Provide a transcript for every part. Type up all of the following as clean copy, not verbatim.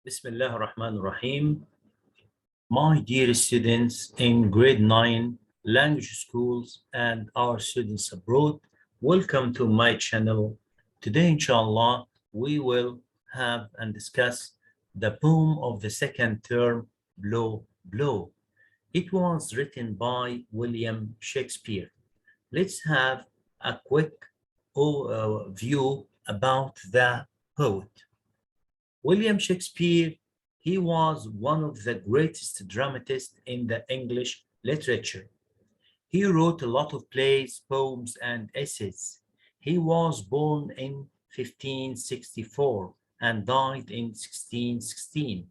Bismillah ar-Rahman ar-Rahim. My dear students in grade 9 language schools and our students abroad, welcome to my channel. Today, inshallah, we will have and discuss the poem of the second term, Blow, Blow. It was written by William Shakespeare. Let's have a quick view about the poet. William Shakespeare, he was one of the greatest dramatists in the English literature. He wrote a lot of plays, poems, and essays. He was born in 1564 and died in 1616.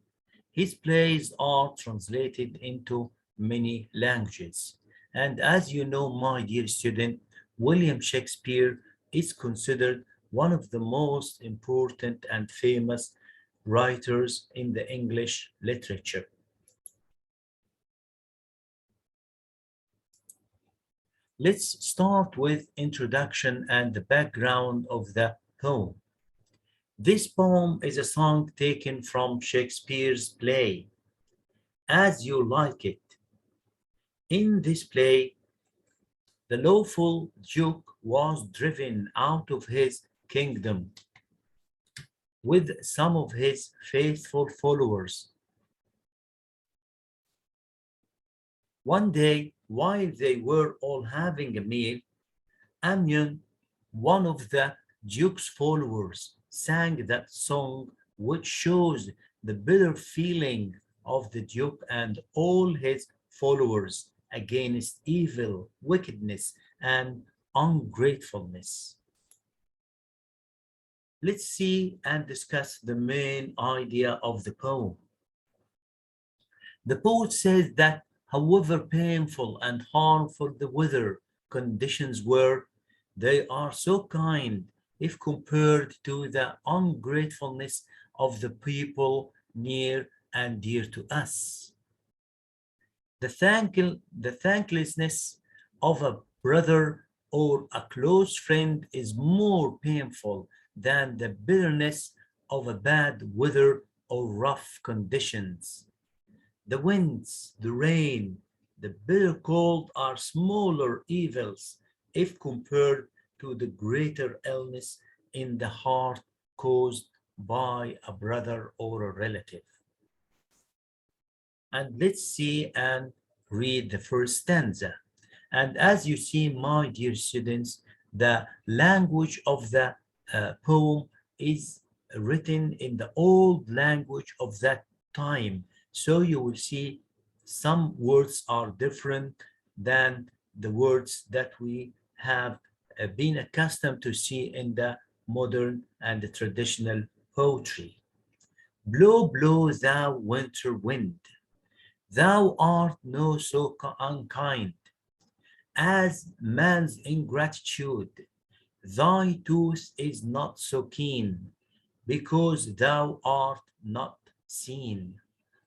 His plays are translated into many languages. And as you know, my dear student, William Shakespeare is considered one of the most important and famous writers in the English literature. Let's start with introduction and the background of the poem. This poem is a song taken from Shakespeare's play, As You Like It. In this play, the lawful duke was driven out of his kingdom with some of his faithful followers. One day, while they were all having a meal, Amnon, one of the duke's followers, sang that song which shows the bitter feeling of the duke and all his followers against evil, wickedness, and ungratefulness. Let's see and discuss the main idea of the poem. The poet says that however painful and harmful the weather conditions were, they are so kind if compared to the ungratefulness of the people near and dear to us. The thanklessness of a brother or a close friend is more painful than the bitterness of a bad weather or rough conditions. The winds, the rain, the bitter cold are smaller evils if compared to the greater illness in the heart caused by a brother or a relative. And let's see and read the first stanza. And as you see, my dear students, the language of the poem is written in the old language of that time. So you will see some words are different than the words that we have been accustomed to see in the modern and the traditional poetry. Blow, blow, thou winter wind, thou art no so unkind as man's ingratitude. Thy tooth is not so keen, because thou art not seen.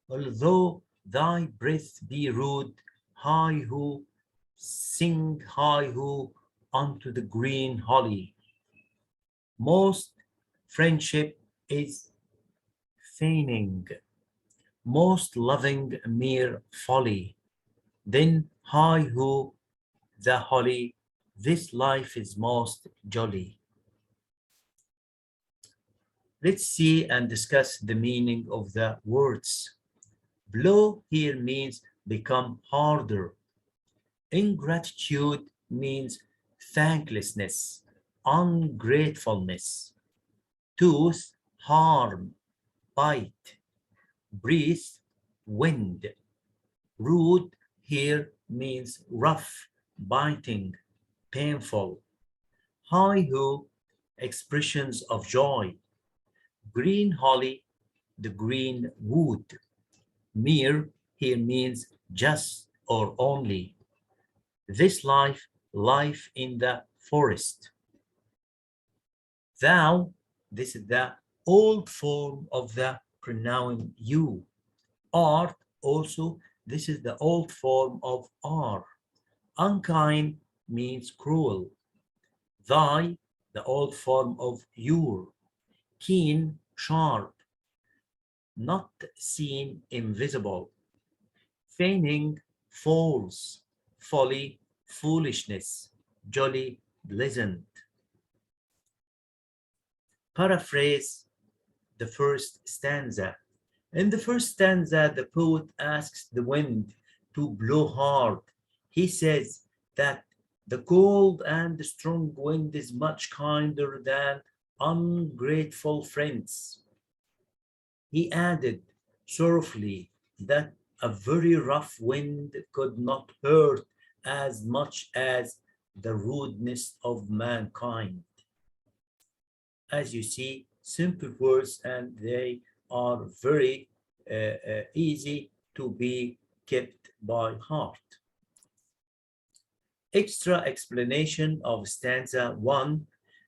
Although thy breath be rude, hi ho, sing hi ho unto the green holly. Most friendship is feigning, most loving mere folly. Then hi ho, the holly, this life is most jolly. Let's see and discuss the meaning of the words. Blow here means become harder. Ingratitude means thanklessness, ungratefulness. Tooth, harm, bite. Breathe, wind. Rude here means rough, biting, painful. Hi-ho, expressions of joy. Green holly, the green wood. Mere here means just or only. This life, life in the forest. Thou, this is the old form of the pronoun you. Art, also, this is the old form of are. Unkind means cruel. Thy, the old form of your. Keen, sharp. not seen, invisible, feigning, false, folly, foolishness, jolly, pleasant. Paraphrase the first stanza. In the first stanza, the poet asks the wind to blow hard. He says that the cold and strong wind is much kinder than ungrateful friends. He added sorrowfully that a very rough wind could not hurt as much as the rudeness of mankind. As you see, simple words, and they are very easy to be kept by heart. Extra explanation of stanza 1.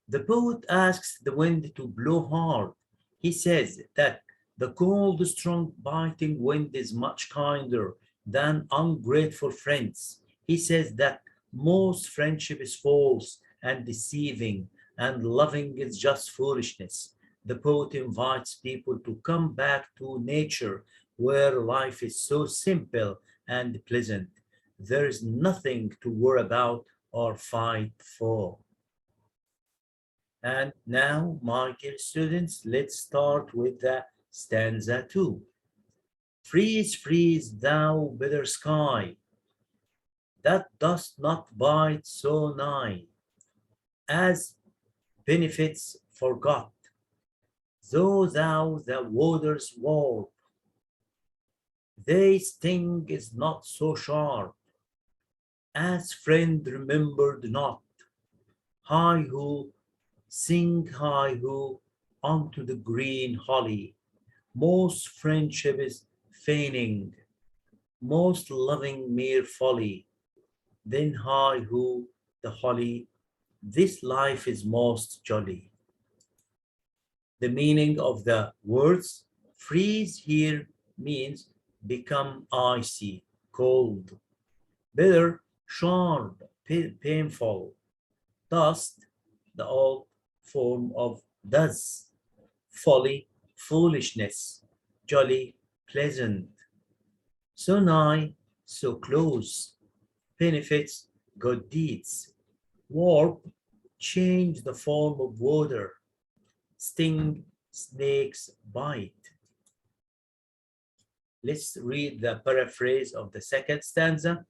The poet asks the wind to blow hard. He says that the cold, strong, biting wind is much kinder than ungrateful friends. He says that most friendship is false and deceiving, and loving is just foolishness. The poet invites people to come back to nature where life is so simple and pleasant. There is nothing to worry about or fight for. And now, my dear students, let's start with the stanza 2. Freeze, freeze, thou bitter sky, that dost not bite so nigh, as benefits forgot, though thou the waters warp, thy sting is not so sharp, as friend remembered not. Hi ho, sing hi ho, unto the green holly. Most friendship is feigning, most loving mere folly. Then hi ho, the holly, this life is most jolly. The meaning of the words freeze here means become icy, cold, bitter, sharp, painful, dust, the old form of does, folly, foolishness, jolly, pleasant, so nigh, so close, benefits, good deeds, warp, change the form of water, sting, snakes bite. Let's read the paraphrase of the second stanza.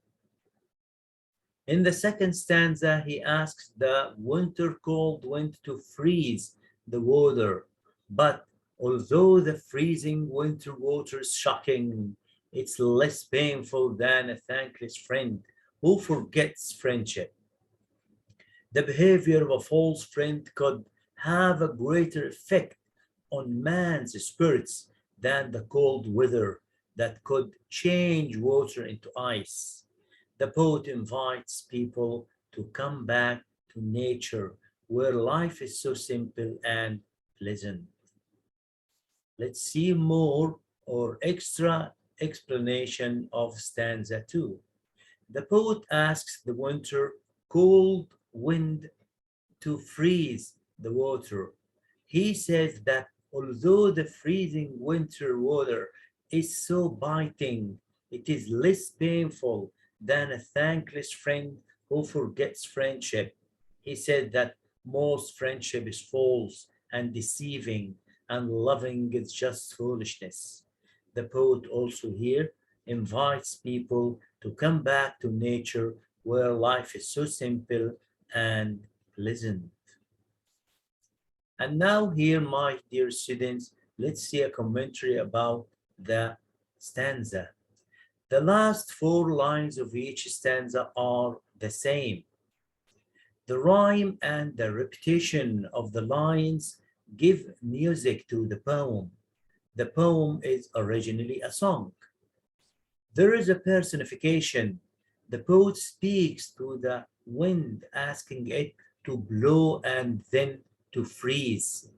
In the second stanza, he asks the winter cold wind to freeze the water, but although the freezing winter water is shocking, it's less painful than a thankless friend who forgets friendship. The behavior of a false friend could have a greater effect on man's spirits than the cold weather that could change water into ice. The poet invites people to come back to nature where life is so simple and pleasant. Let's see more or extra explanation of stanza 2. The poet asks the winter cold wind to freeze the water. He says that although the freezing winter water is so biting, it is less painful than a thankless friend who forgets friendship. He said that most friendship is false and deceiving, and loving is just foolishness. The poet also here invites people to come back to nature where life is so simple and pleasant. And now here, my dear students, let's see a commentary about the stanza. The last 4 lines of each stanza are the same. The rhyme and the repetition of the lines give music to the poem. The poem is originally a song. There is a personification. The poet speaks to the wind, asking it to blow and then to freeze.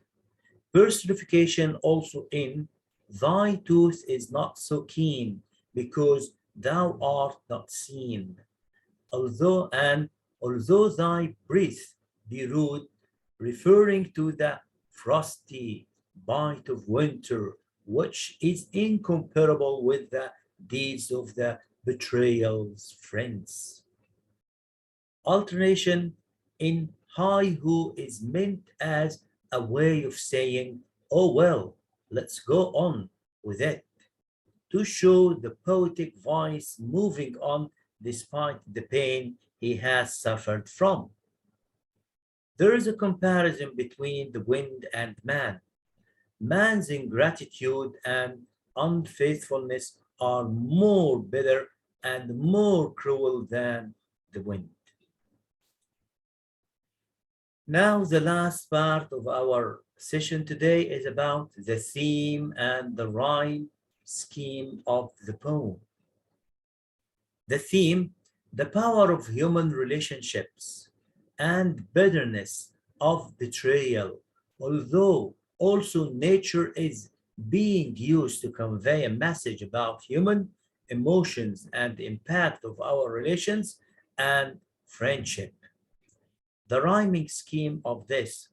Personification also in thy tooth is not so keen because thou art not seen. Although thy breath be rude, referring to the frosty bite of winter, which is incomparable with the deeds of the betrayal's friends. Alternation in haiku is meant as a way of saying, oh well, let's go on with it, to show the poetic voice moving on despite the pain he has suffered from. There is a comparison between the wind and man. Man's ingratitude and unfaithfulness are more bitter and more cruel than the wind. Now, the last part of our session today is about the theme and the rhyme scheme of the poem. The theme, the power of human relationships and bitterness of betrayal, although also nature is being used to convey a message about human emotions and the impact of our relations and friendship. The rhyming scheme of this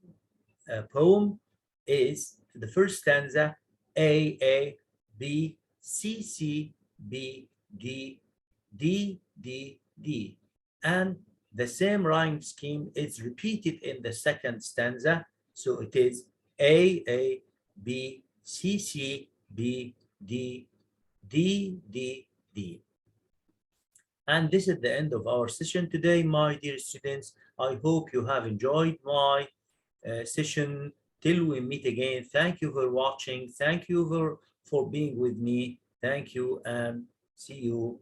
poem is the first stanza A, A, B, C, C, B, D, D, D, D. And the same rhyme scheme is repeated in the second stanza. So it is A, B, C, C, B, D, D, D, D. And this is the end of our session today, my dear students. I hope you have enjoyed my session. Till we meet again, thank you for watching. Thank you for being with me. Thank you and see you